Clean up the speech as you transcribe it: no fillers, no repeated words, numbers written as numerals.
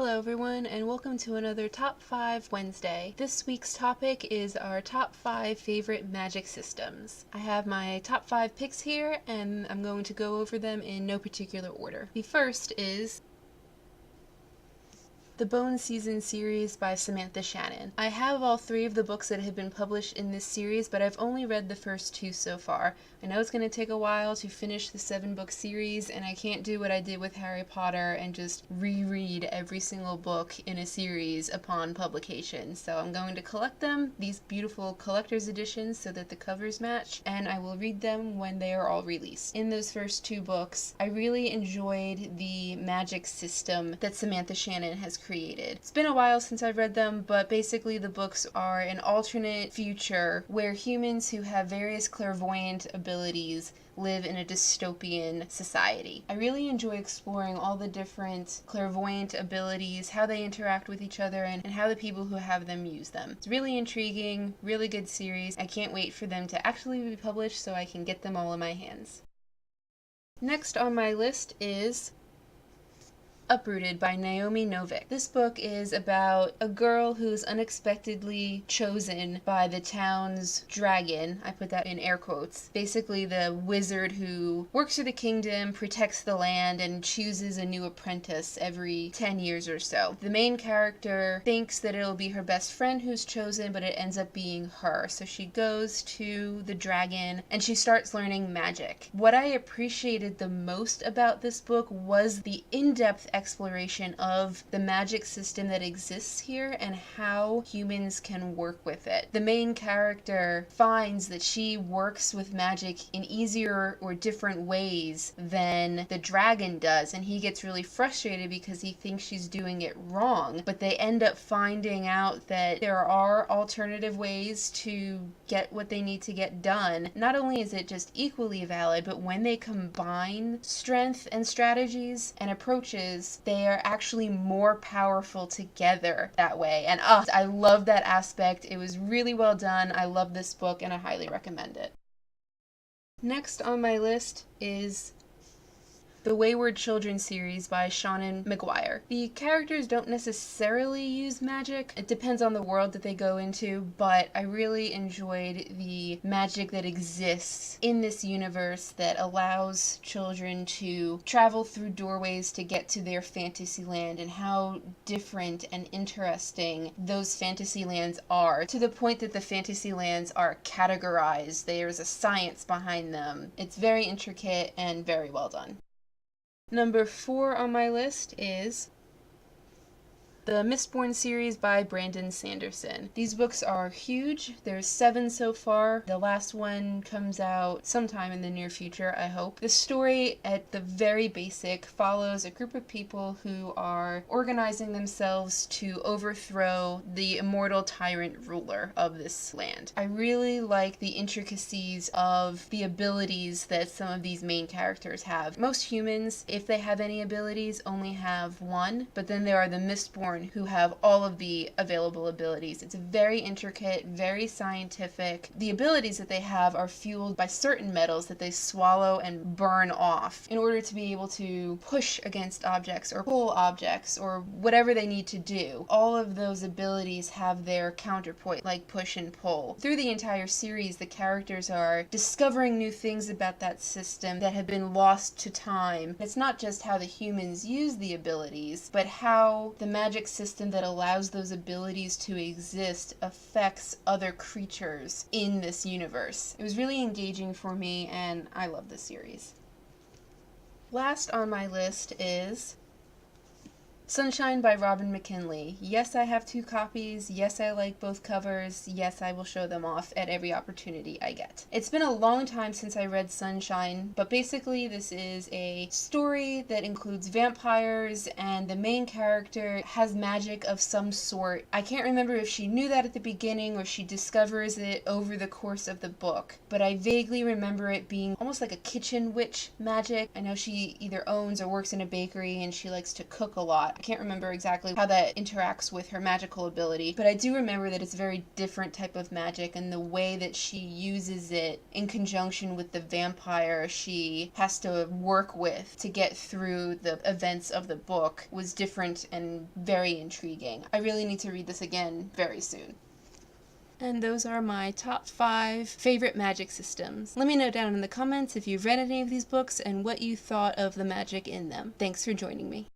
Hello everyone, and welcome to another Top 5 Wednesday. This week's topic is our top 5 favorite magic systems. I have my top 5 picks here, and I'm going to go over them in no particular order. The first is the Bone Season series by Samantha Shannon. I have all 3 of the books that have been published in this series, but I've only read the first 2 so far. I know it's going to take a while to finish the 7-book series, and I can't do what I did with Harry Potter and just reread every single book in a series upon publication. So I'm going to collect them, these beautiful collector's editions, so that the covers match, and I will read them when they are all released. In those first 2 books, I really enjoyed the magic system that Samantha Shannon has created. It's been a while since I've read them, but basically the books are an alternate future where humans who have various clairvoyant abilities live in a dystopian society. I really enjoy exploring all the different clairvoyant abilities, how they interact with each other, and how the people who have them use them. It's really intriguing, really good series. I can't wait for them to actually be published so I can get them all in my hands. Next on my list is Uprooted by Naomi Novik. This book is about a girl who's unexpectedly chosen by the town's dragon. I put that in air quotes. Basically the wizard who works for the kingdom, protects the land, and chooses a new apprentice every 10 years or so. The main character thinks that it'll be her best friend who's chosen, but it ends up being her. So she goes to the dragon and she starts learning magic. What I appreciated the most about this book was the in-depth exploration of the magic system that exists here and how humans can work with it. The main character finds that she works with magic in easier or different ways than the dragon does, and he gets really frustrated because he thinks she's doing it wrong, but they end up finding out that there are alternative ways to get what they need to get done. Not only is it just equally valid, but when they combine strength and strategies and approaches, they are actually more powerful together that way. And I love that aspect. It was really well done. I love this book and I highly recommend it. Next on my list is the Wayward children's series by Shannon, McGuire. The characters don't necessarily use magic. It depends on the world that they go into, but I really enjoyed the magic that exists in this universe that allows children to travel through doorways to get to their fantasy land, and how different and interesting those fantasy lands are, to the point that the fantasy lands are categorized. There's a science behind them. It's very intricate and very well done. Number 4 on my list is the Mistborn series by Brandon Sanderson. These books are huge. There's 7 so far. The last one comes out sometime in the near future, I hope. The story, at the very basic, follows a group of people who are organizing themselves to overthrow the immortal tyrant ruler of this land. I really like the intricacies of the abilities that some of these main characters have. Most humans, if they have any abilities, only have one, but then there are the Mistborn who have all of the available abilities. It's very intricate, very scientific. The abilities that they have are fueled by certain metals that they swallow and burn off in order to be able to push against objects or pull objects or whatever they need to do. All of those abilities have their counterpoint, like push and pull. Through the entire series, the characters are discovering new things about that system that have been lost to time. It's not just how the humans use the abilities, but how the magic system that allows those abilities to exist affects other creatures in this universe. It was really engaging for me, and I love this series. Last on my list is Sunshine by Robin McKinley. Yes, I have 2 copies. Yes, I like both covers. Yes, I will show them off at every opportunity I get. It's been a long time since I read Sunshine, but basically this is a story that includes vampires, and the main character has magic of some sort. I can't remember if she knew that at the beginning or she discovers it over the course of the book, but I vaguely remember it being almost like a kitchen witch magic. I know she either owns or works in a bakery and she likes to cook a lot. I can't remember exactly how that interacts with her magical ability, but I do remember that it's a very different type of magic, and the way that she uses it in conjunction with the vampire she has to work with to get through the events of the book was different and very intriguing. I really need to read this again very soon. And those are my top 5 favorite magic systems. Let me know down in the comments if you've read any of these books and what you thought of the magic in them. Thanks for joining me.